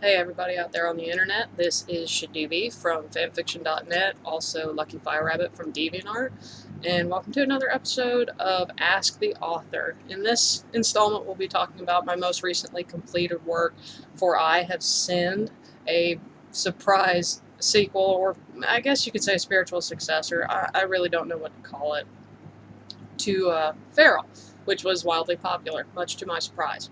Hey everybody out there on the internet, this is Shadibi from fanfiction.net, also Lucky Fire Rabbit from DeviantArt, and welcome to another episode of Ask the Author. In this installment, we'll be talking about my most recently completed work, For I Have Sinned, a surprise sequel, or I guess you could say a spiritual successor. I really don't know what to call it, to Feral, which was wildly popular, much to my surprise.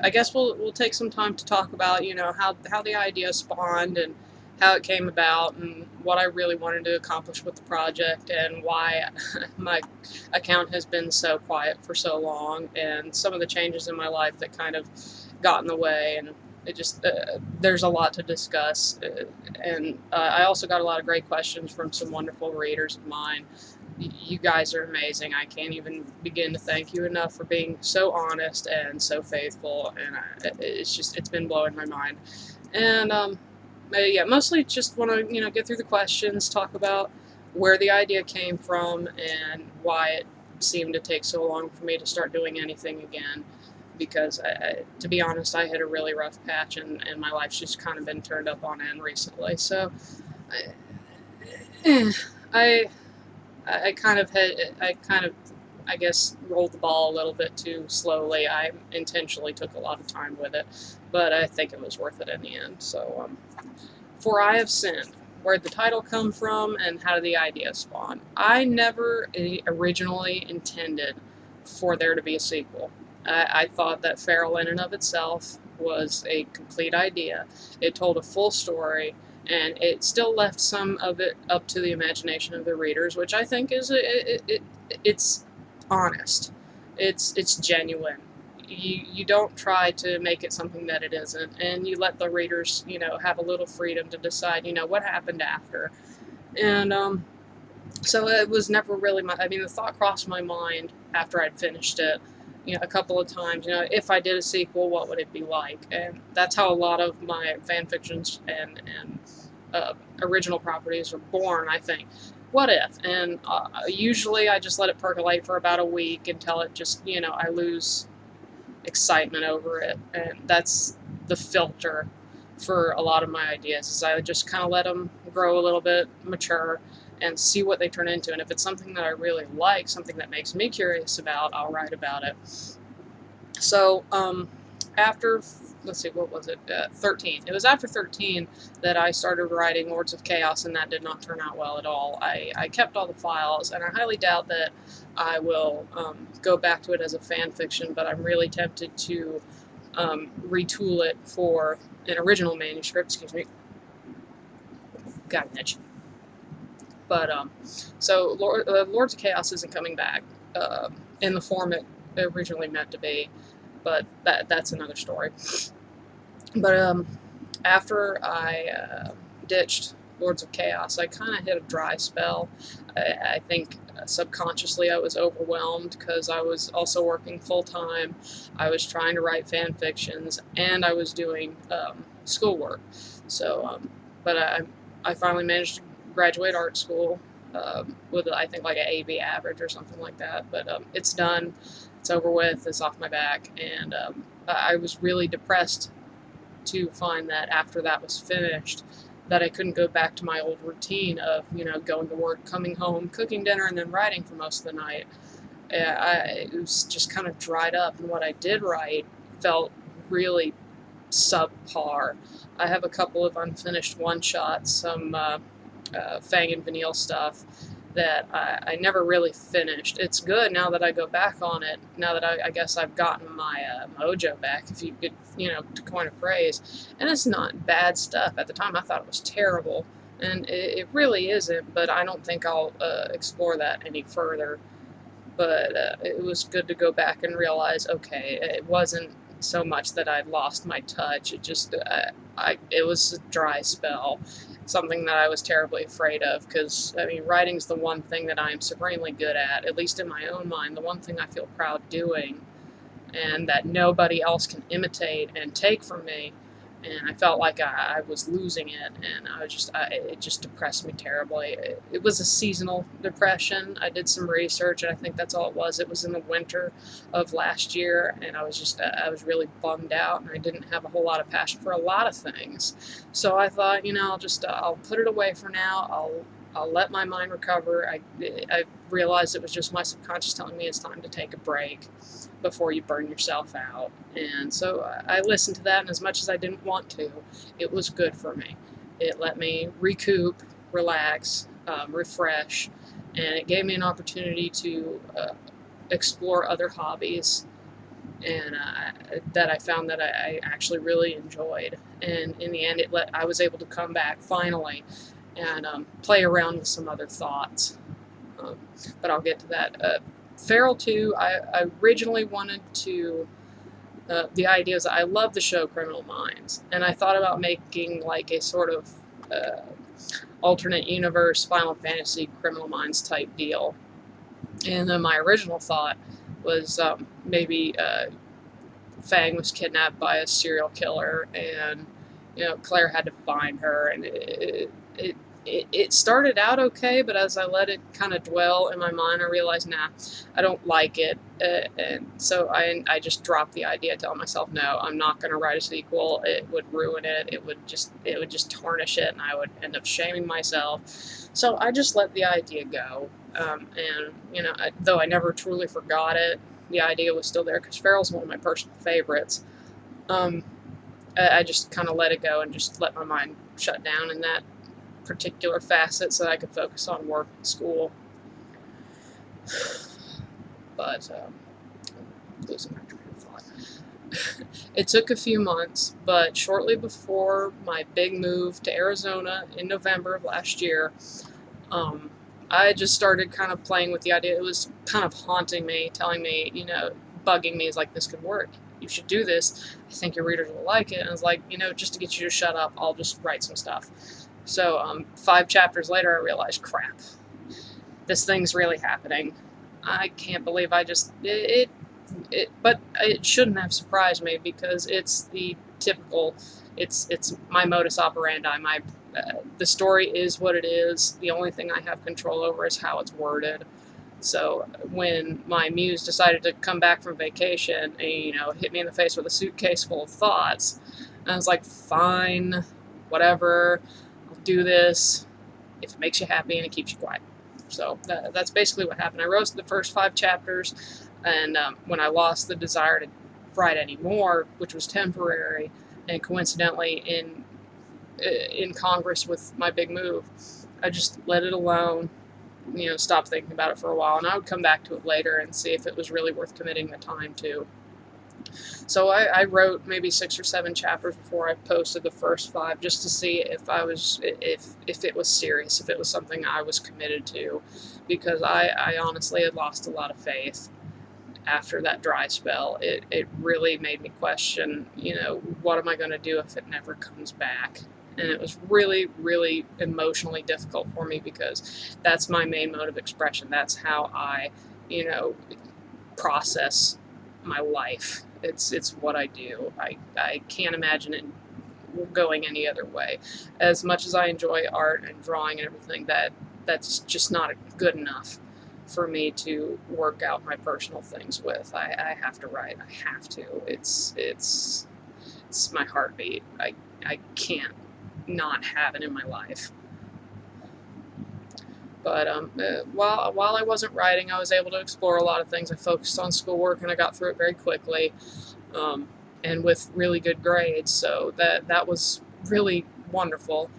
I guess we'll take some time to talk about how the idea spawned and how it came about and what I really wanted to accomplish with the project and why my account has been so quiet for so long and some of the changes in my life that kind of got in the way. And it just there's a lot to discuss, and I also got a lot of great questions from some wonderful readers of mine. You guys are amazing. I can't even begin to thank you enough for being so honest and so faithful, and it's been blowing my mind. And yeah, mostly just want to get through the questions, talk about where the idea came from and why it seemed to take so long for me to start doing anything again. Because to be honest, I hit a really rough patch, and my life's just kind of been turned up on end recently. So I I kind of I guess, rolled the ball a little bit too slowly. I intentionally took a lot of time with it, but I think it was worth it in the end. So, For I Have Sinned. Where'd the title come from, and how did the idea spawn? I never originally intended for there to be a sequel. I thought that Feral, in and of itself, was a complete idea. It told a full story, and it still left some of it up to the imagination of the readers, which I think is it's honest, it's genuine. You don't try to make it something that it isn't, and you let the readers have a little freedom to decide what happened after. And so it was never really the thought crossed my mind after I'd finished it, a couple of times. If I did a sequel, what would it be like? And that's how a lot of my fan fictions and original properties are born, I think. What if? And usually I just let it percolate for about a week until it just, I lose excitement over it. And that's the filter for a lot of my ideas, is I just kind of let them grow a little bit, mature, and see what they turn into. And if it's something that I really like, something that makes me curious about, I'll write about it. So after, let's see, what was it? 13. It was after 13 that I started writing Lords of Chaos, and that did not turn out well at all. I kept all the files, and I highly doubt that I will go back to it as a fan fiction, but I'm really tempted to retool it for an original manuscript. Excuse me. Got an itch. But so Lords of Chaos isn't coming back in the form it originally meant to be, but that's another story. But after I ditched Lords of Chaos, I kind of hit a dry spell. I think subconsciously I was overwhelmed because I was also working full time. I was trying to write fan fictions, and I was doing schoolwork. So, but I finally managed to graduate art school with I think like an AB average or something like that. But it's done. It's over with. It's off my back, and I was really depressed to find that after that was finished, that I couldn't go back to my old routine of going to work, coming home, cooking dinner, and then writing for most of the night. It was just kind of dried up, and what I did write felt really subpar. I have a couple of unfinished one-shots, some Fang and Vanille stuff that I never really finished. It's good now that I go back on it, now that I guess I've gotten my mojo back, if you could, to coin a phrase. And it's not bad stuff. At the time, I thought it was terrible, and it really isn't, but I don't think I'll explore that any further. But it was good to go back and realize, okay, it wasn't so much that I'd lost my touch. It just, it was a dry spell, something that I was terribly afraid of, because, writing's the one thing that I'm supremely good at least in my own mind, the one thing I feel proud doing, and that nobody else can imitate and take from me. and I felt like I was losing it, and it just depressed me terribly. It was a seasonal depression. I did some research, and I think that's all it was. It was in the winter of last year, and I was really bummed out, and I didn't have a whole lot of passion for a lot of things. So I thought, I'll put it away for now. I'll let my mind recover. I realized it was just my subconscious telling me it's time to take a break before you burn yourself out. And so I listened to that, and as much as I didn't want to, it was good for me. It let me recoup, relax, refresh, and it gave me an opportunity to explore other hobbies and that I found that I actually really enjoyed. And in the end, I was able to come back finally and play around with some other thoughts. But I'll get to that. Feral 2, I originally wanted to, the idea is I love the show Criminal Minds, and I thought about making like a sort of alternate universe Final Fantasy Criminal Minds type deal. And then my original thought was maybe Fang was kidnapped by a serial killer, and Claire had to find her, and it started out okay, but as I let it kind of dwell in my mind, I realized, nah, I don't like it, and so I just dropped the idea, telling myself, no, I'm not going to write a sequel. It would ruin it. It would just tarnish it, and I would end up shaming myself. So I just let the idea go, and though I never truly forgot it, the idea was still there because Feral's one of my personal favorites. I just kind of let it go and just let my mind shut down in that particular facet so that I could focus on work and school. But losing my train of thought. It took a few months, but shortly before my big move to Arizona in November of last year, I just started kind of playing with the idea. It was kind of haunting me, telling me, bugging me, is like, this could work. You should do this. I think your readers will like it. And I was like, just to get you to shut up, I'll just write some stuff. So 5 chapters later, I realized, crap, this thing's really happening. I can't believe I just but it shouldn't have surprised me because it's the typical. It's my modus operandi. The story is what it is. The only thing I have control over is how it's worded. So when my muse decided to come back from vacation and hit me in the face with a suitcase full of thoughts, I was like, fine, whatever, I'll do this if it makes you happy and it keeps you quiet. So that's basically what happened. I wrote the first 5 chapters, and when I lost the desire to write anymore, which was temporary, and coincidentally in Congress with my big move, I just let it alone, stopped thinking about it for a while, and I would come back to it later and see if it was really worth committing the time to. So I wrote maybe 6 or 7 chapters before I posted the first 5, just to see if it was serious, if it was something I was committed to, because I honestly had lost a lot of faith after that dry spell. It really made me question, what am I going to do if it never comes back? And it was really, really emotionally difficult for me because that's my main mode of expression. That's how I, process my life. It's what I do. I can't imagine it going any other way. As much as I enjoy art and drawing and everything, that's just not good enough for me to work out my personal things with. I have to write. I have to. It's my heartbeat. I can't not have it in my life. But while I wasn't writing, I was able to explore a lot of things. I focused on schoolwork, and I got through it very quickly, and with really good grades. So that was really wonderful.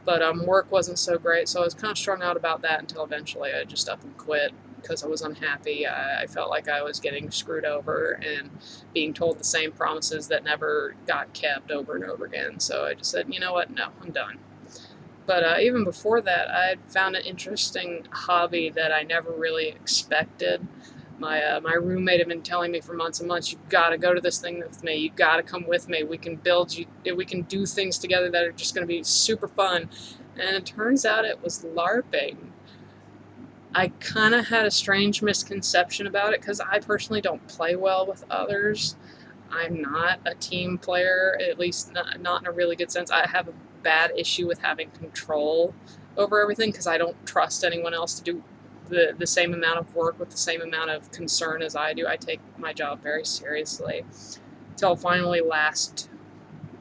But work wasn't so great, so I was kind of strung out about that until eventually I just up and quit because I was unhappy. I felt like I was getting screwed over and being told the same promises that never got kept over and over again. So I just said, you know what, no, I'm done. But even before that, I had found an interesting hobby that I never really expected. My roommate had been telling me for months and months, "You got to go to this thing with me. You got to come with me. We can we can do things together that are just going to be super fun." And it turns out it was LARPing. I kind of had a strange misconception about it because I personally don't play well with others. I'm not a team player, at least not in a really good sense. I have a bad issue with having control over everything because I don't trust anyone else to do the same amount of work with the same amount of concern as I do. I take my job very seriously. Till finally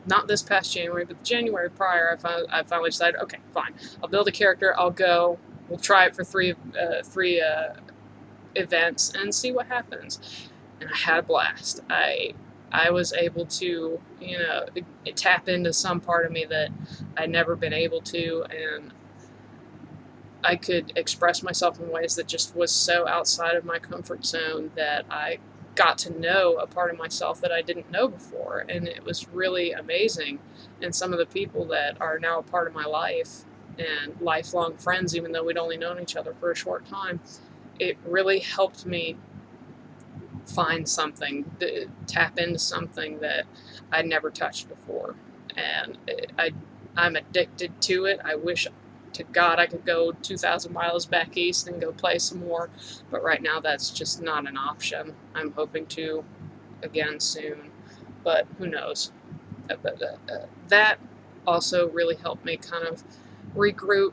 not this past January, but the January prior, I finally decided, okay, fine, I'll build a character, I'll go, we'll try it for three events and see what happens. And I had a blast. I was able to, tap into some part of me that I'd never been able to, and I could express myself in ways that just was so outside of my comfort zone that I got to know a part of myself that I didn't know before, and it was really amazing. And some of the people that are now a part of my life and lifelong friends, even though we'd only known each other for a short time, it really helped me find something, tap into something that I'd never touched before. And I'm addicted to it. I wish to God I could go 2,000 miles back east and go play some more, but right now that's just not an option. I'm hoping to again soon, but who knows. That also really helped me kind of regroup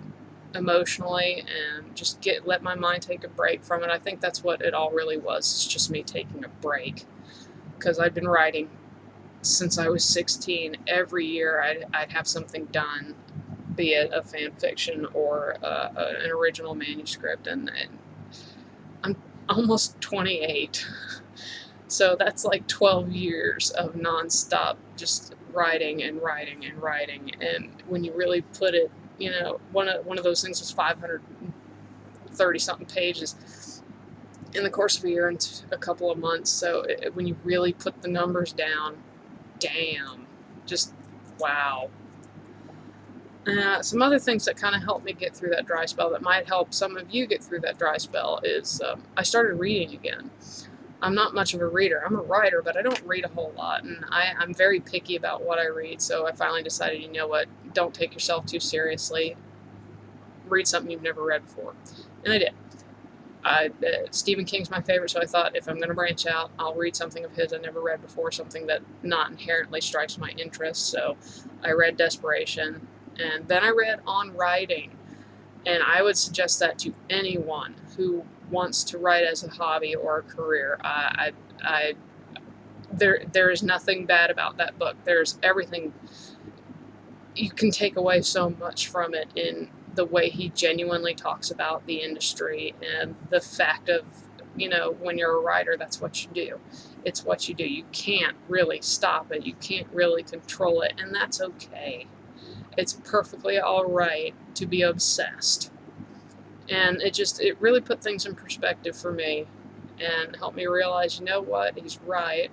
emotionally and just let my mind take a break from it. I think that's what it all really was. It's just me taking a break, because I'd been writing since I was 16. Every year I'd have something done, be it a fan fiction or an original manuscript, and I'm almost 28, so that's like 12 years of nonstop just writing and writing and writing. And when you really put it, one of those things was 530 something pages in the course of a year and a couple of months. So when you really put the numbers down, damn, just wow. Some other things that kind of helped me get through that dry spell that might help some of you get through that dry spell is I started reading again. I'm not much of a reader. I'm a writer, but I don't read a whole lot, and I'm very picky about what I read, so I finally decided, you know what, don't take yourself too seriously. Read something you've never read before. And I did. Stephen King's my favorite, so I thought if I'm going to branch out, I'll read something of his I never read before, something that not inherently strikes my interest. So I read Desperation, and then I read On Writing, and I would suggest that to anyone who wants to write as a hobby or a career. There is nothing bad about that book. There's everything. You can take away so much from it in the way he genuinely talks about the industry and the fact of, when you're a writer, that's what you do. It's what you do. You can't really stop it. You can't really control it, and that's okay. It's perfectly all right to be obsessed. And it really put things in perspective for me and helped me realize, you know what, he's right.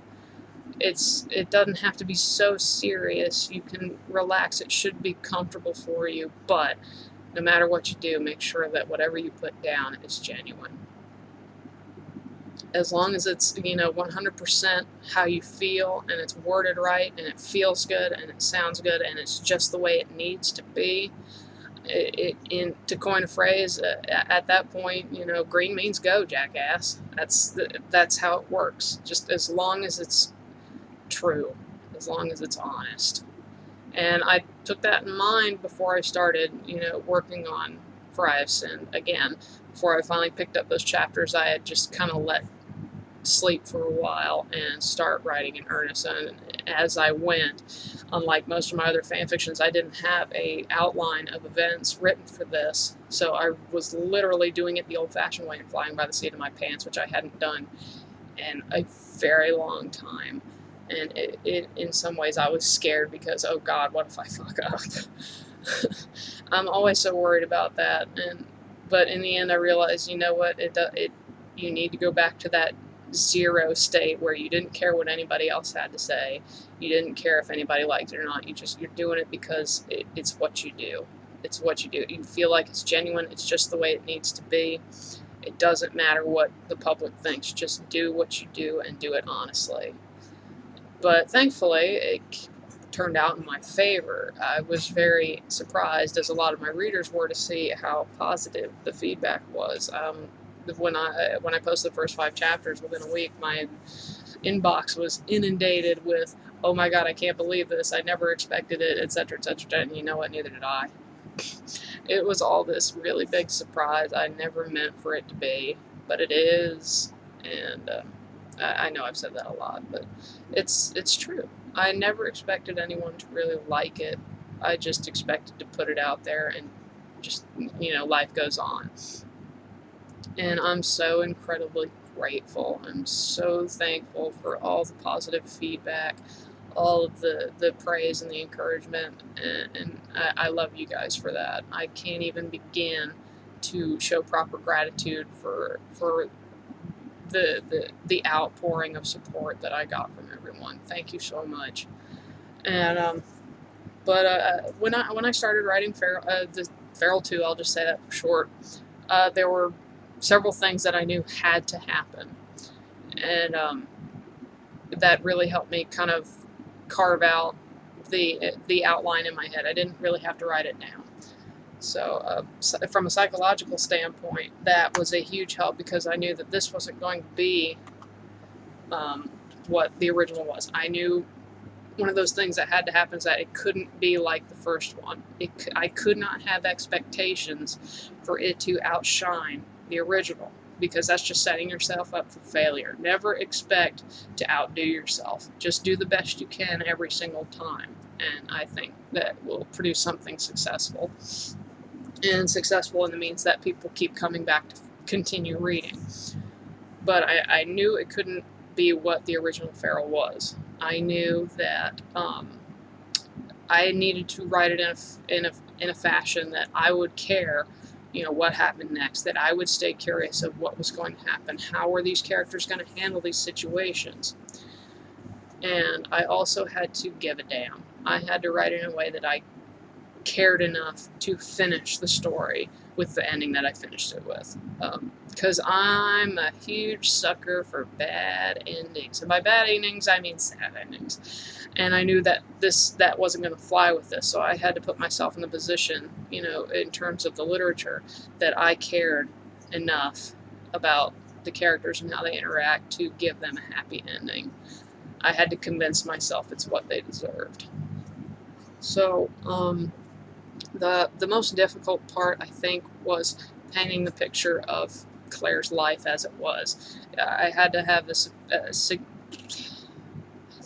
It doesn't have to be so serious. You can relax. It should be comfortable for you, but no matter what you do, make sure that whatever you put down is genuine. As long as it's, 100% how you feel, and it's worded right, and it feels good, and it sounds good, and it's just the way it needs to be. To coin a phrase, at that point, green means go, jackass. That's how it works. Just as long as it's true, as long as it's honest. And I took that in mind before I started, working on For I Have Sinned again. Before I finally picked up those chapters, I had just kind of let sleep for a while and start writing in earnest. And as I went, unlike most of my other fan fictions, I didn't have a outline of events written for this, so I was literally doing it the old-fashioned way and flying by the seat of my pants, which I hadn't done in a very long time. And in some ways I was scared because, oh God, what if I fuck up? I'm always so worried about that. But in the end I realized, you know what, you need to go back to that zero state where you didn't care what anybody else had to say. You didn't care if anybody liked it or not. You're doing it because it's what you do. It's what you do. You feel like it's genuine. It's just the way it needs to be. It doesn't matter what the public thinks. Just do what you do and do it honestly. But thankfully, it turned out in my favor. I was very surprised, as a lot of my readers were, to see how positive the feedback was. When I posted the first 5 chapters, within a week, my inbox was inundated with, "Oh my God, I can't believe this! I never expected it," etc., etc. And you know what? Neither did I. It was all this really big surprise I never meant for it to be, but it is. And I know I've said that a lot, but it's true. I never expected anyone to really like it. I just expected to put it out there, and just, life goes on. And I'm so incredibly grateful. I'm so thankful for all the positive feedback, all of the praise and the encouragement, and I love you guys for that. I can't even begin to show proper gratitude for the outpouring of support that I got from everyone. Thank you so much. And but when I started writing the Feral 2, I'll just say that for short. There were several things that I knew had to happen, and that really helped me kind of carve out the outline in my head. I didn't really have to write it down. So from a psychological standpoint, that was a huge help, because I knew that this wasn't going to be what the original was. I knew one of those things that had to happen is that it couldn't be like the first one. I could not have expectations for it to outshine the original, because that's just setting yourself up for failure. Never expect to outdo yourself. Just do the best you can every single time, and I think that will produce something successful. And successful in the means that people keep coming back to continue reading. But I knew it couldn't be what the original Feral was. I knew that I needed to write it in a fashion that I would care, what happened next, that I would stay curious of what was going to happen. How were these characters going to handle these situations? And I also had to give a damn. I had to write it in a way that I cared enough to finish the story with the ending that I finished it with. Because I'm a huge sucker for bad endings. And by bad endings, I mean sad endings. And I knew that that wasn't going to fly with this, so I had to put myself in the position, in terms of the literature, that I cared enough about the characters and how they interact to give them a happy ending. I had to convince myself it's what they deserved. So, the most difficult part, I think, was painting the picture of Claire's life as it was. I had to have this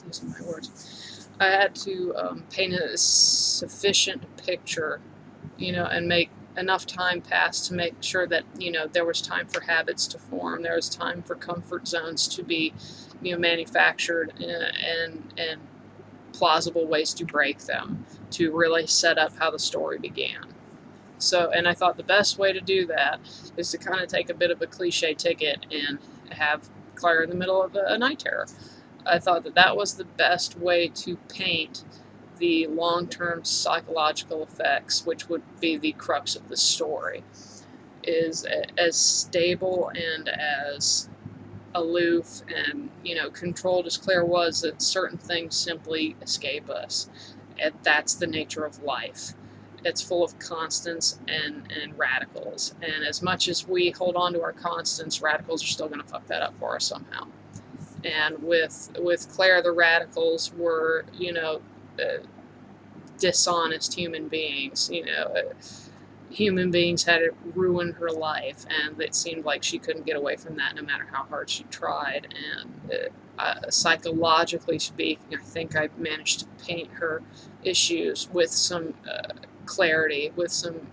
losing my words. I had to paint a sufficient picture, and make enough time pass to make sure that there was time for habits to form, there was time for comfort zones to be manufactured, and plausible ways to break them, to really set up how the story began. So, and I thought the best way to do that is to kind of take a bit of a cliche ticket and have Claire in the middle of a night terror. I thought that was the best way to paint the long-term psychological effects, which would be the crux of the story, is as stable and as aloof and controlled as Claire was, that certain things simply escape us, and that's the nature of life. It's full of constants and radicals, and as much as we hold on to our constants, radicals are still going to fuck that up for us somehow. And with Claire, the radicals were dishonest human beings. Human beings had ruined her life, and it seemed like she couldn't get away from that no matter how hard she tried. And psychologically speaking, I think I managed to paint her issues with some clarity, with some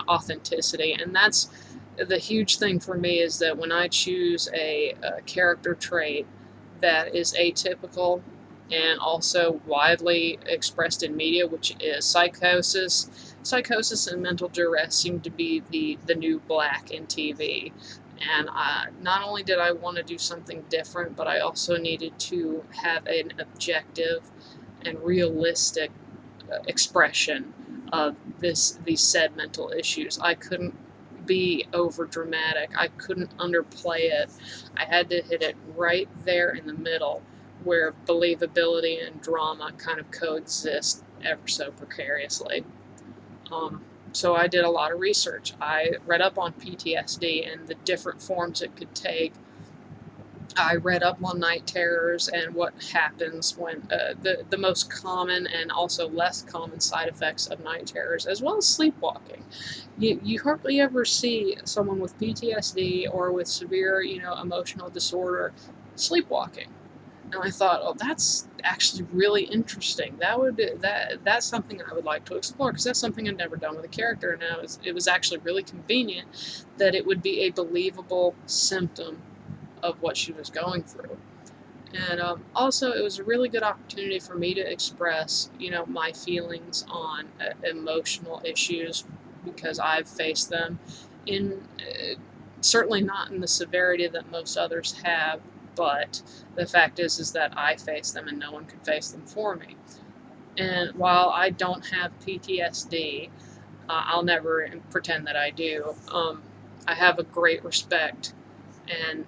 authenticity. And that's the huge thing for me, is that when I choose a character trait that is atypical and also widely expressed in media, which is psychosis. Psychosis and mental duress seem to be the new black in TV. And not only did I want to do something different, but I also needed to have an objective and realistic expression of these said mental issues. I couldn't be over dramatic. I couldn't underplay it. I had to hit it right there in the middle, where believability and drama kind of coexist ever so precariously. So I did a lot of research. I read up on PTSD and the different forms it could take. I read up on night terrors and what happens when the most common and also less common side effects of night terrors, as well as sleepwalking. You hardly ever see someone with PTSD or with severe, emotional disorder sleepwalking. And I thought, oh, that's actually really interesting. That's something I would like to explore, because that's something I've never done with a character. And it was actually really convenient that it would be a believable symptom of what she was going through. And also, it was a really good opportunity for me to express, my feelings on emotional issues, because I've faced them in certainly not in the severity that most others have, but the fact is that I face them and no one could face them for me. And while I don't have PTSD, I'll never pretend that I do. I have a great respect and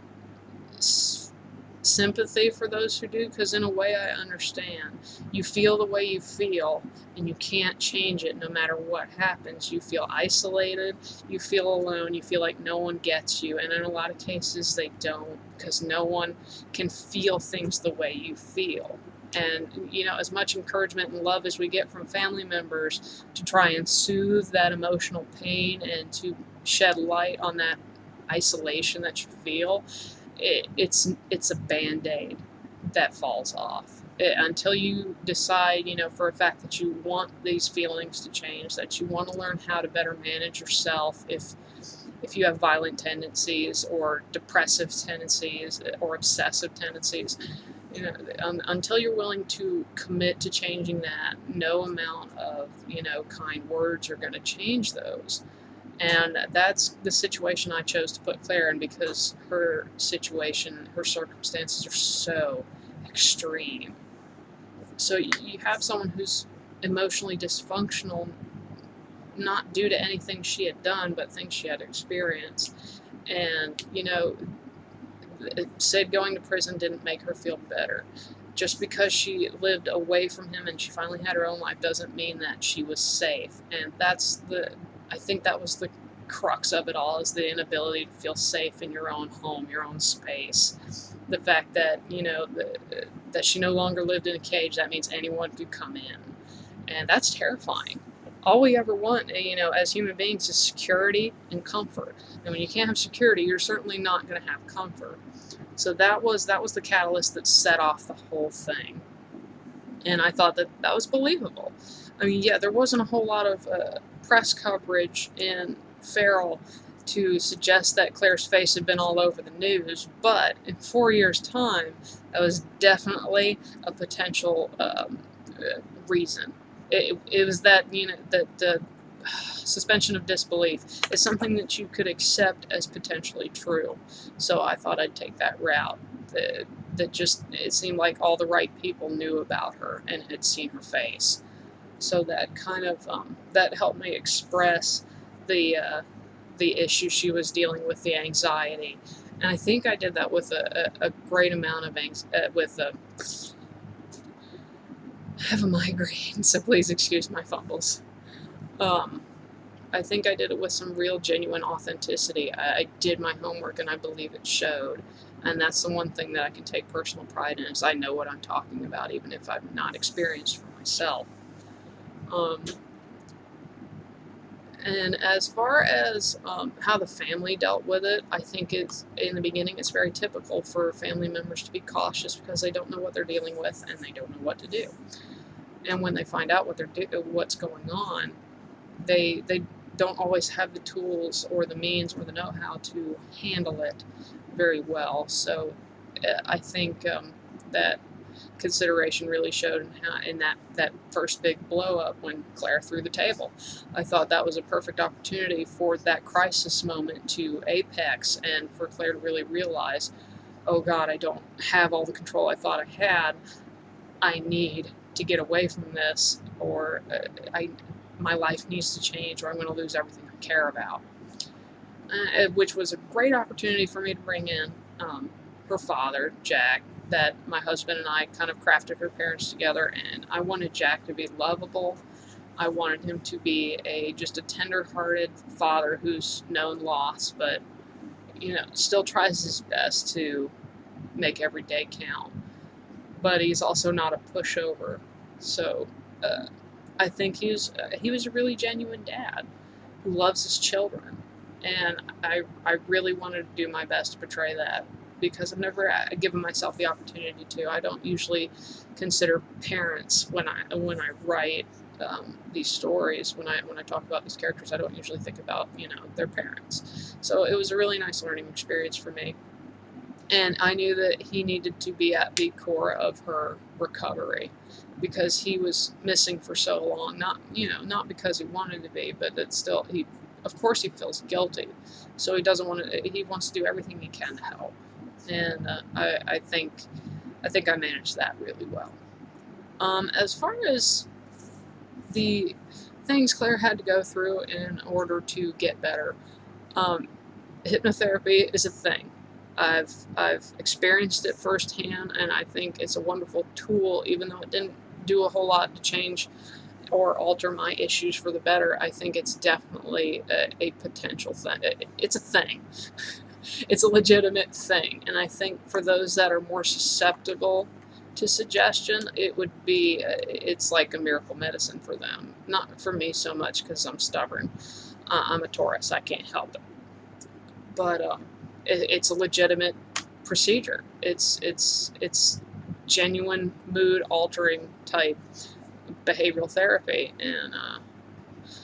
sympathy for those who do, because in a way I understand. You feel the way you feel and you can't change it no matter what happens. You feel isolated, you feel alone, you feel like no one gets you, and in a lot of cases they don't, because no one can feel things the way you feel. And as much encouragement and love as we get from family members to try and soothe that emotional pain and to shed light on that isolation that you feel, it's a band-aid that falls off. Until you decide, for a fact that you want these feelings to change, that you want to learn how to better manage yourself if you have violent tendencies or depressive tendencies or obsessive tendencies, until you're willing to commit to changing that, no amount of, kind words are going to change those. And that's the situation I chose to put Claire in, because her situation, her circumstances are so extreme. So you have someone who's emotionally dysfunctional, not due to anything she had done, but things she had experienced. And, Sid going to prison didn't make her feel better. Just because she lived away from him and she finally had her own life doesn't mean that she was safe. And I think that was the crux of it all, is the inability to feel safe in your own home, your own space. The fact that, that she no longer lived in a cage, that means anyone could come in. And that's terrifying. All we ever want, as human beings, is security and comfort. And when you can't have security, you're certainly not going to have comfort. So that was the catalyst that set off the whole thing. And I thought that was believable. I mean, yeah, there wasn't a whole lot of press coverage in Feral to suggest that Claire's face had been all over the news, but in 4 years' time, that was definitely a potential reason. It was that, that the suspension of disbelief is something that you could accept as potentially true. So I thought I'd take that route. It seemed like all the right people knew about her and had seen her face. So that kind of that helped me express the issue she was dealing with, the anxiety, and I think I did that with a great amount of I have a migraine, so please excuse my fumbles. I think I did it with some real, genuine authenticity. I did my homework, and I believe it showed. And that's the one thing that I can take personal pride in, is I know what I'm talking about, even if I've not experienced for myself. And as far as how the family dealt with it, I think in the beginning it's very typical for family members to be cautious, because they don't know what they're dealing with and they don't know what to do. And when they find out what's going on, they don't always have the tools or the means or the know-how to handle it very well. So I think that consideration really showed in that first big blow up when Claire threw the table. I thought that was a perfect opportunity for that crisis moment to apex, and for Claire to really realize, oh God, I don't have all the control I thought I had. I need to get away from this, or my life needs to change, or I'm going to lose everything I care about. Which was a great opportunity for me to bring in her father, Jack, that my husband and I kind of crafted her parents together, and I wanted Jack to be lovable. I wanted him to be just a tender-hearted father who's known loss, but still tries his best to make every day count. But he's also not a pushover. So I think he was a really genuine dad who loves his children, and I really wanted to do my best to portray that because I've never given myself the opportunity to. I don't usually consider parents when I write these stories. When I talk about these characters, I don't usually think about their parents. So it was a really nice learning experience for me. And I knew that he needed to be at the core of her recovery because he was missing for so long. Not because he wanted to be, but that still of course he feels guilty. So he doesn't want to. He wants to do everything he can to help. And I think I managed that really well. As far as the things Claire had to go through in order to get better, hypnotherapy is a thing. I've experienced it firsthand, and I think it's a wonderful tool, even though it didn't do a whole lot to change or alter my issues for the better. I think it's definitely a potential thing. It's a thing. It's a legitimate thing, and I think for those that are more susceptible to suggestion, it's like a miracle medicine for them. Not for me so much because I'm stubborn. I'm a Taurus. I can't help it. But it's a legitimate procedure. It's genuine mood altering type behavioral therapy, and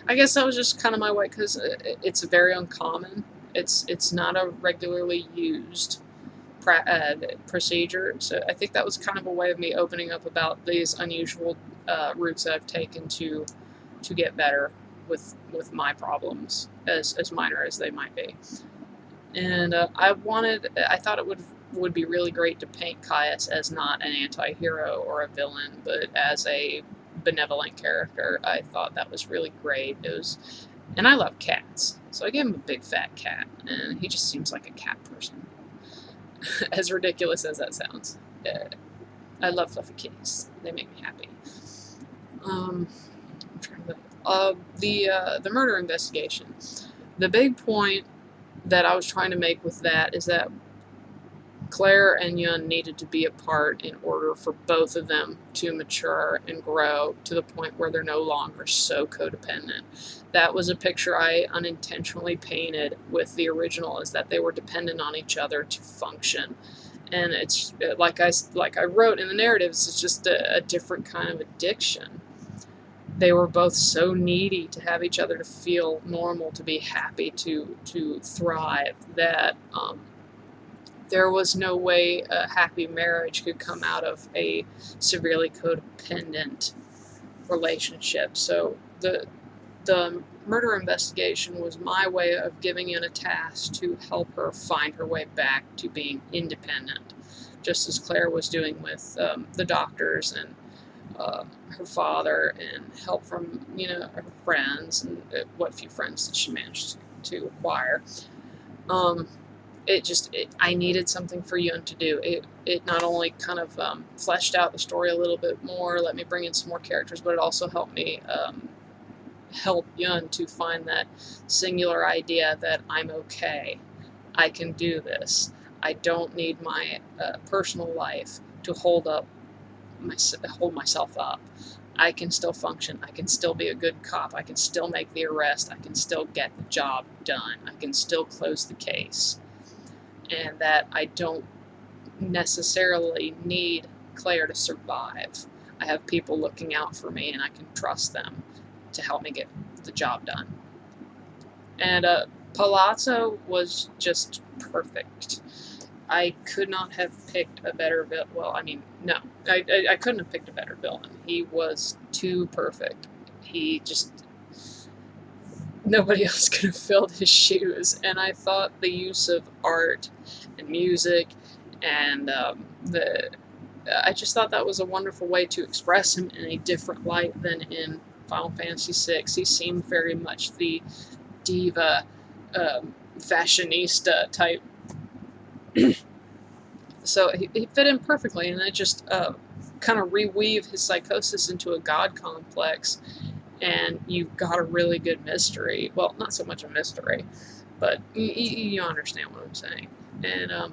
I guess that was just kind of my way because it's very uncommon. It's not a regularly used procedure, so I think that was kind of a way of me opening up about these unusual routes that I've taken to get better with my problems, as minor as they might be. And I thought it would be really great to paint Caius as not an anti-hero or a villain, but as a benevolent character. I thought that was really great. And I love cats, so I gave him a big fat cat, and he just seems like a cat person. As ridiculous as that sounds. I love fluffy kitties. They make me happy. I'm trying to the murder investigation. The big point that I was trying to make with that is that Claire and Yun needed to be apart in order for both of them to mature and grow to the point where they're no longer so codependent. That was a picture I unintentionally painted with the original, is that they were dependent on each other to function. And it's like I wrote in the narratives, it's just a different kind of addiction. They were both so needy to have each other, to feel normal, to be happy, to thrive, that there was no way a happy marriage could come out of a severely codependent relationship. So the murder investigation was my way of giving in a task to help her find her way back to being independent, just as Claire was doing with the doctors and her father, and help from her friends and what few friends that she managed to acquire. I needed something for Yun to do. It not only kind of fleshed out the story a little bit more, let me bring in some more characters, but it also helped me help Yun to find that singular idea that I'm okay. I can do this. I don't need my personal life to hold myself up. I can still function. I can still be a good cop. I can still make the arrest. I can still get the job done. I can still close the case. And that I don't necessarily need Claire to survive. I have people looking out for me, and I can trust them to help me get the job done. And Palazzo was just perfect. I could not have picked a better villain. Well, I mean, no. I couldn't have picked a better villain. He was too perfect. Nobody else could have filled his shoes. And I thought the use of art and music and I just thought that was a wonderful way to express him in a different light than in Final Fantasy VI. He seemed very much the diva, fashionista type. So he fit in perfectly, and I just kind of reweave his psychosis into a god complex, and you've got a really good mystery. Well, not so much a mystery, but you understand what I'm saying. And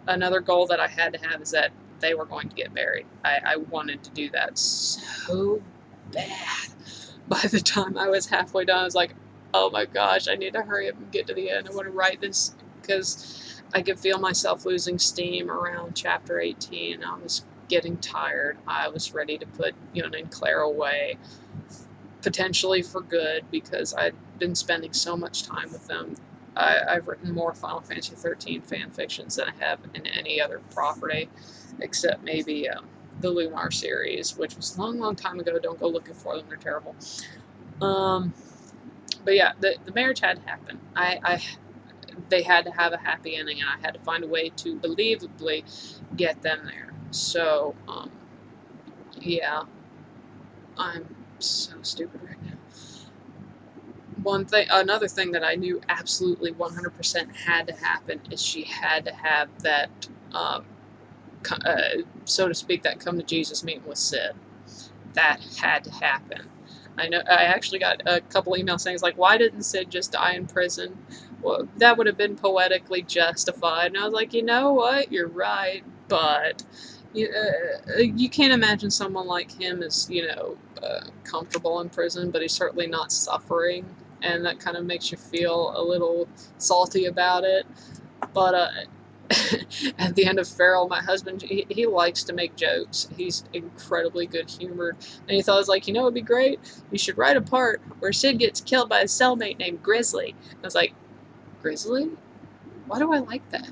another goal that I had to have is that they were going to get married. I wanted to do that so bad. By the time I was halfway done, I was like, oh my gosh, I need to hurry up and get to the end. I want to write this because I could feel myself losing steam around chapter 18. I was getting tired. I was ready to put Yun and Claire away, potentially for good, because I'd been spending so much time with them. I've written more Final Fantasy 13 fan fictions than I have in any other property, except maybe the Lumar series, which was a long, long time ago. Don't go looking for them; they're terrible. But yeah, the marriage had to happen. They had to have a happy ending, and I had to find a way to believably get them there. So, yeah, I'm so stupid right now. Another thing that I knew absolutely 100% had to happen is she had to have that, so to speak, that come to Jesus meeting with Sid. That had to happen. I know I actually got a couple emails saying, like, why didn't Sid just die in prison? Well, that would have been poetically justified. And I was like, you know what? You're right, but you can't imagine someone like him as, comfortable in prison, but he's certainly not suffering, and that kind of makes you feel a little salty about it. But at the end of Feral, my husband, he likes to make jokes. He's incredibly good-humored. And he thought, it was like, it'd be great. You should write a part where Sid gets killed by a cellmate named Grizzly. I was like, Grizzly? Why do I like that?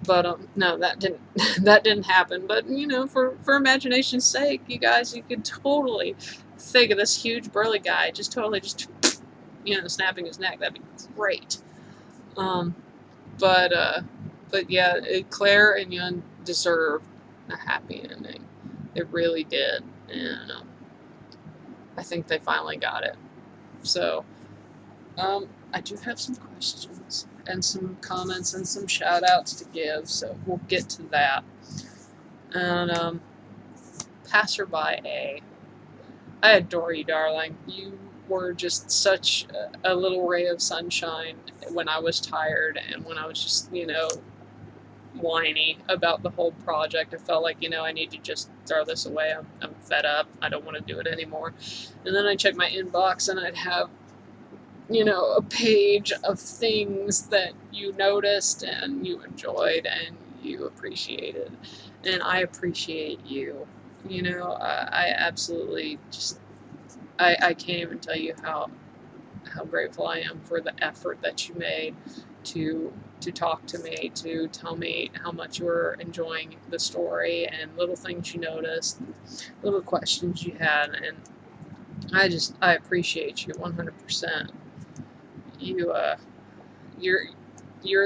But no, that didn't happen. But for imagination's sake, you guys, you could totally think of this huge burly guy just snapping his neck. That'd be great. But yeah, Claire and Yun deserve a happy ending. They really did, and I think they finally got it. So, I do have some questions and some comments and some shout-outs to give, so we'll get to that. And, Passerby A. I adore you, darling. You were just such a little ray of sunshine when I was tired and when I was just, whiny about the whole project. I felt like, I need to just throw this away. I'm fed up. I don't want to do it anymore. And then I check my inbox and I'd have, a page of things that you noticed and you enjoyed and you appreciated. And I appreciate you. I absolutely just, I can't even tell you how grateful I am for the effort that you made to talk to me, to tell me how much you were enjoying the story and little things you noticed, little questions you had, and I appreciate you 100%. You're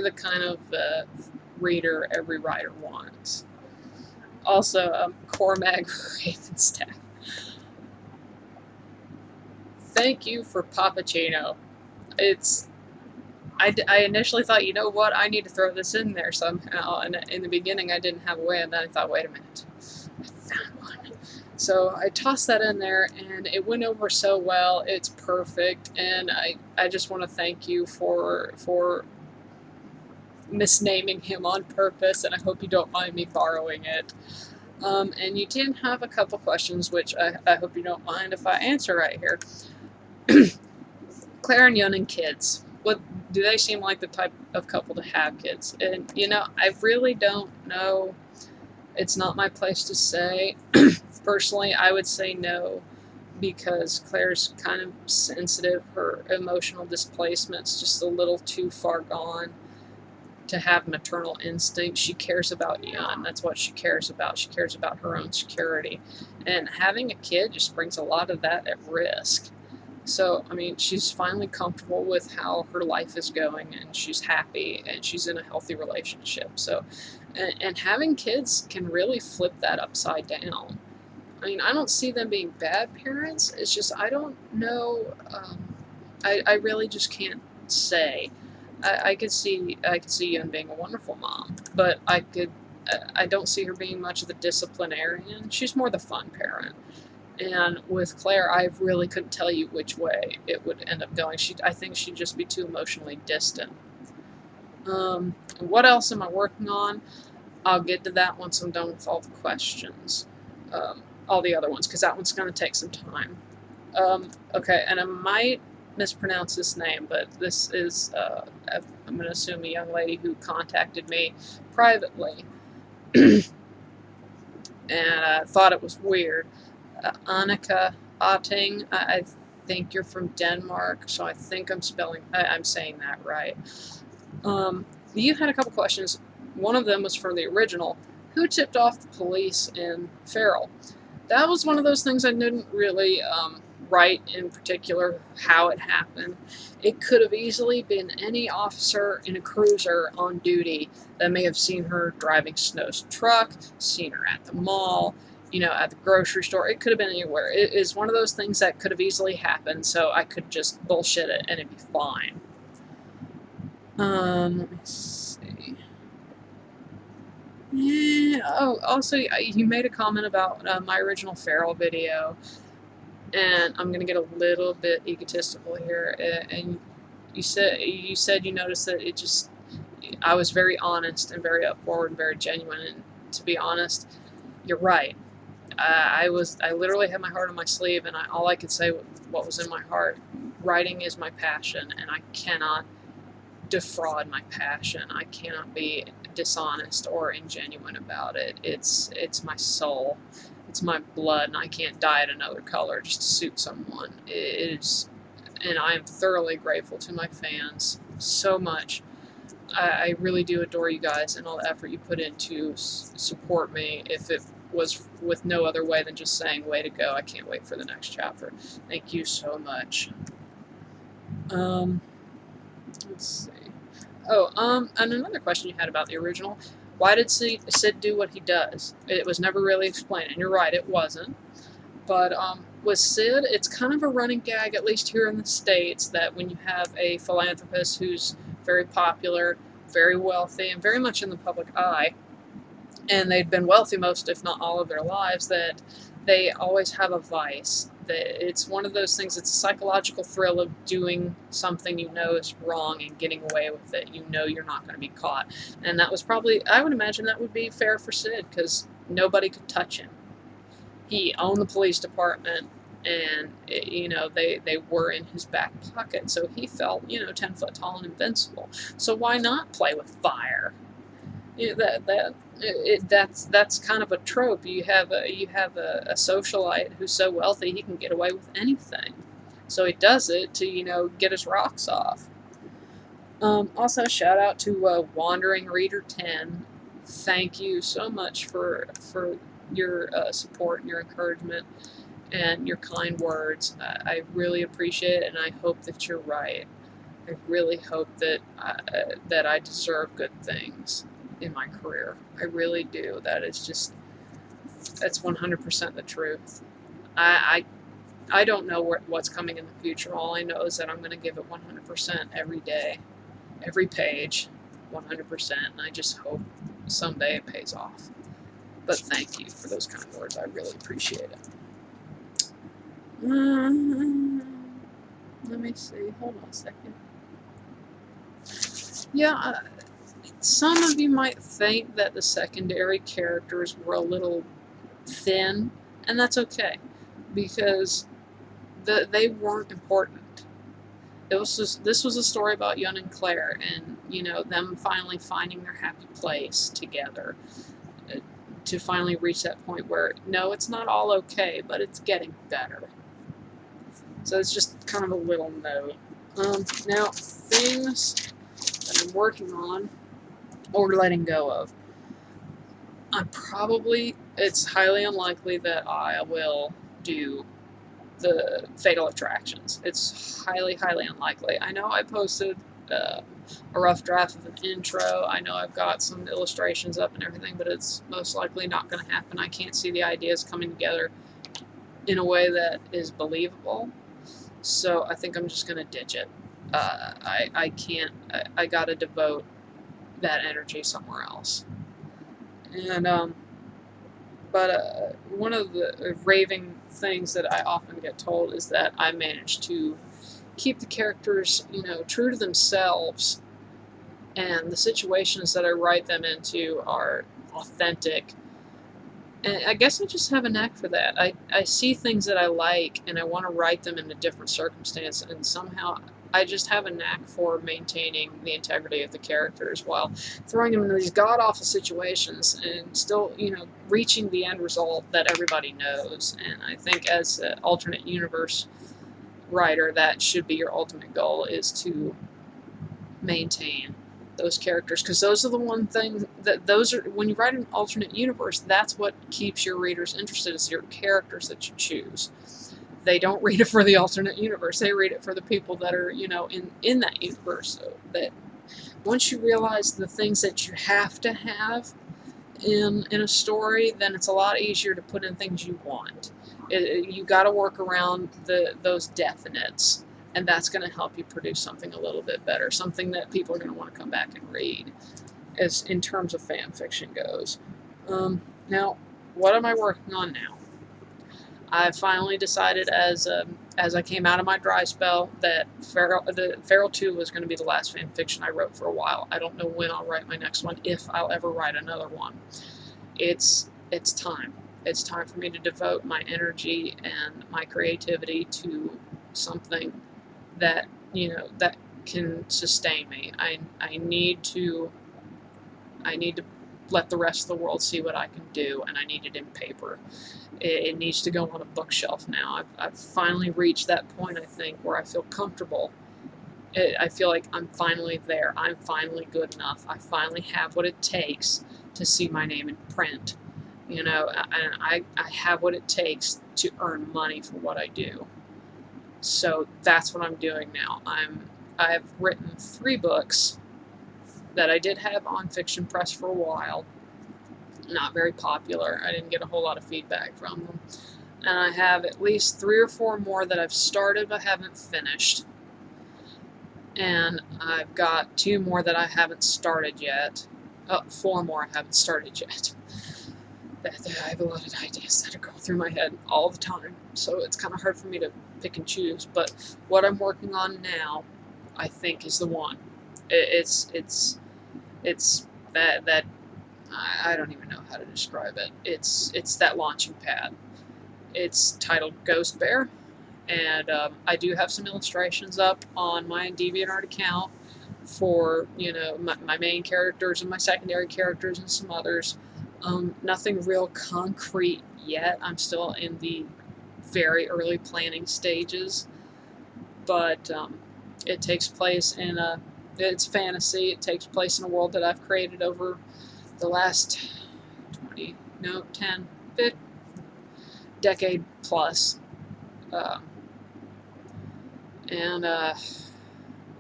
the kind of reader every writer wants. Also, Cormac Ravenstaff. Thank you for Pappuccino. I initially thought, you know what, I need to throw this in there somehow, and in the beginning I didn't have a way, and then I thought, wait a minute, I found one. So I tossed that in there, and it went over so well. It's perfect, and I just want to thank you for misnaming him on purpose, and I hope you don't mind me borrowing it. And you did have a couple questions, which I hope you don't mind if I answer right here. Claire and Yun and kids. What do they seem like the type of couple to have kids? And I really don't know. It's not my place to say. Personally, I would say no, because Claire's kind of sensitive. Her emotional displacement's just a little too far gone to have maternal instinct. She cares about Yun. That's what she cares about. She cares about her own security. And having a kid just brings a lot of that at risk. So, she's finally comfortable with how her life is going, and she's happy, and she's in a healthy relationship. So, and having kids can really flip that upside down. I don't see them being bad parents. It's just, I don't know. I really just can't say. I could see Yun being a wonderful mom, but I don't see her being much of the disciplinarian. She's more the fun parent. And with Claire, I really couldn't tell you which way it would end up going. I think she'd just be too emotionally distant. What else am I working on? I'll get to that once I'm done with all the questions. All the other ones, because that one's going to take some time. Okay, and I might mispronounce this name, but this is, I'm going to assume, a young lady who contacted me privately and thought it was weird. Annika Otting, I think you're from Denmark, so I think I'm saying that right. You had a couple questions. One of them was for the original. Who tipped off the police in Feral? That was one of those things I didn't really write in particular how it happened. It could have easily been any officer in a cruiser on duty that may have seen her driving Snow's truck, seen her at the mall, at the grocery store. It could have been anywhere. It is one of those things that could have easily happened, so I could just bullshit it and it'd be fine. Let me see. Yeah. Oh, also, you made a comment about my original Feral video, and I'm gonna get a little bit egotistical here. And you said you noticed that I was very honest and very upforward and very genuine. And to be honest, you're right. I literally had my heart on my sleeve, and all I could say what was in my heart. Writing is my passion, and I cannot defraud my passion. I cannot be dishonest or ingenuine about it. It's my soul. It's my blood, and I can't dye it another color just to suit someone. It is, and I am thoroughly grateful to my fans so much. I really do adore you guys and all the effort you put in to support me. If it was with no other way than just saying, way to go, I can't wait for the next chapter. Thank you so much. Let's see. Oh, and another question you had about the original. Why did Sid do what he does? It was never really explained, and you're right, it wasn't. But with Sid, it's kind of a running gag, at least here in the States, that when you have a philanthropist who's very popular, very wealthy, and very much in the public eye, and they've been wealthy most, if not all of their lives, that they always have a vice. That it's one of those things, it's a psychological thrill of doing something you know is wrong and getting away with it. You know you're not going to be caught. And that was probably, I would imagine that would be fair for Sid, because nobody could touch him. He owned the police department, and they were in his back pocket, so he felt 10 foot tall and invincible. So why not play with fire? That's kind of a trope. You have a socialite who's so wealthy he can get away with anything, so he does it to get his rocks off. Also, shout out to Wandering Reader 10. Thank you so much for your support and your encouragement and your kind words. I really appreciate it, and I hope that you're right. I really hope that I deserve good things in my career. I really do. That's 100% the truth. I don't know what's coming in the future. All I know is that I'm going to give it 100% every day, every page, 100%, and I just hope someday it pays off. But thank you for those kind words. I really appreciate it. Let me see. Hold on a second. Yeah, some of you might think that the secondary characters were a little thin, and that's okay, because they weren't important. This was a story about Yun and Claire, and them finally finding their happy place together, to finally reach that point where no, it's not all okay, but it's getting better. So it's just kind of a little note. Now, things that I'm working on or letting go of. It's highly unlikely that I will do the Fatal Attractions. It's highly, highly unlikely. I know I posted a rough draft of an intro. I know I've got some illustrations up and everything, but it's most likely not going to happen. I can't see the ideas coming together in a way that is believable. So I think I'm just going to ditch it. I can't. I got to devote that energy somewhere else. And but one of the raving things that I often get told is that I managed to keep the characters, true to themselves, and the situations that I write them into are authentic. And I guess I just have a knack for that. I see things that I like and I want to write them in a different circumstance, and somehow I just have a knack for maintaining the integrity of the characters while throwing them into these god awful situations and still, reaching the end result that everybody knows. And I think as an alternate universe writer, that should be your ultimate goal, is to maintain those characters, because those are the one thing that when you write an alternate universe, that's what keeps your readers interested, is your characters that you choose. They don't read it for the alternate universe, they read it for the people that are in that universe. So that once you realize the things that you have to have in a story, then it's a lot easier to put in things you want. You got to work around those definites, and that's going to help you produce something a little bit better, something that people are going to want to come back and read, as in terms of fan fiction goes. Now, what am I working on now? I finally decided, as I came out of my dry spell, that Feral 2 was going to be the last fan fiction I wrote for a while. I don't know when I'll write my next one, if I'll ever write another one. It's time. It's time for me to devote my energy and my creativity to something that that can sustain me. I need to let the rest of the world see what I can do, and I need it in paper. It needs to go on a bookshelf now. I've finally reached that point, I think, where I feel comfortable. I feel like I'm finally there. I'm finally good enough. I finally have what it takes to see my name in print. And I have what it takes to earn money for what I do. So that's what I'm doing now. I've written 3 books that I did have on Fiction Press for a while. Not very popular. I didn't get a whole lot of feedback from them. And I have at least 3 or 4 more that I've started but haven't finished. And I've got 2 more that I haven't started yet. 4 more I haven't started yet. I have a lot of ideas that are going through my head all the time, so it's kind of hard for me to pick and choose. But what I'm working on now, I think, is the one. It's that I don't even know how to describe it. It's that launching pad. It's titled Ghost Bear, and I do have some illustrations up on my DeviantArt account for my main characters and my secondary characters and some others. Nothing real concrete yet. I'm still in the very early planning stages, but it takes place it's fantasy. It takes place in a world that I've created over the last 10, 15 decade plus. And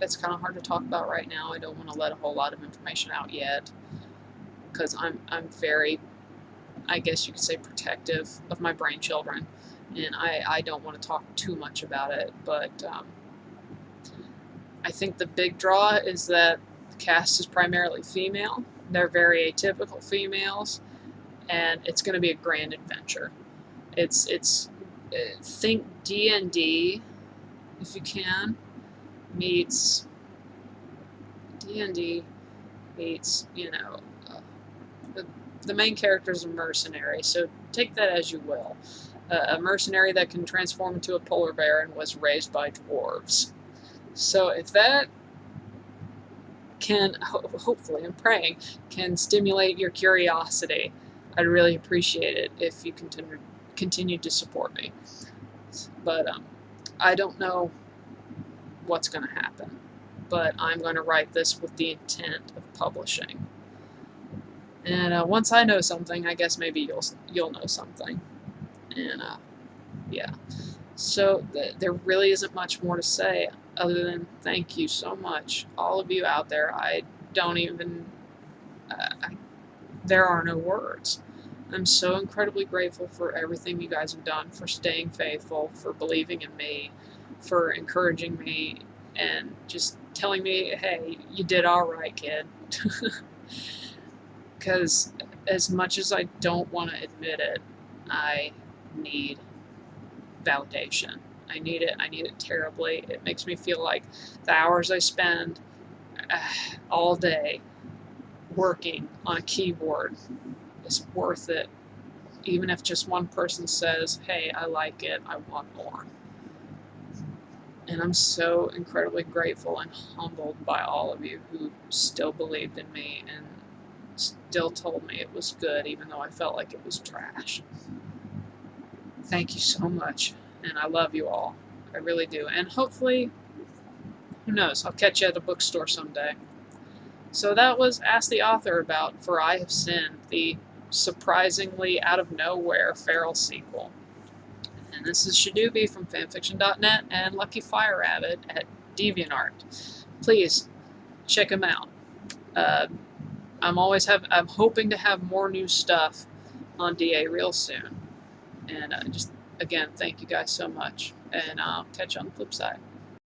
it's kind of hard to talk about right now. I don't want to let a whole lot of information out yet, because I'm very, I guess you could say, protective of my brain children, and I don't want to talk too much about it. But I think the big draw is that the cast is primarily female. They're very atypical females, and it's going to be a grand adventure. It's think D&D, if you can, meets D&D meets the main character is a mercenary, so take that as you will. A mercenary that can transform into a polar bear and was raised by dwarves. So if that can, hopefully, I'm praying, can stimulate your curiosity, I'd really appreciate it if you continue to support me. But I don't know what's going to happen, but I'm going to write this with the intent of publishing. And once I know something, I guess maybe you'll know something. And yeah. So there really isn't much more to say other than thank you so much, all of you out there. I don't even. There are no words. I'm so incredibly grateful for everything you guys have done, for staying faithful, for believing in me, for encouraging me, and just telling me, hey, you did all right, kid. Because as much as I don't want to admit it, I need validation. I need it terribly. It makes me feel like the hours I spend all day working on a keyboard is worth it, even if just one person says, hey, I like it, I want more. And I'm so incredibly grateful and humbled by all of you who still believed in me and still told me it was good, even though I felt like it was trash. Thank you so much, and I love you all. I really do. And hopefully, who knows, I'll catch you at a bookstore someday. So that was Ask the Author About For I Have Sinned, the surprisingly out of nowhere Feral sequel. And this is Shadooby from fanfiction.net and Lucky Fire Rabbit at DeviantArt. Please check them out. I'm hoping to have more new stuff on DA real soon. And just again, thank you guys so much, and I'll catch you on the flip side.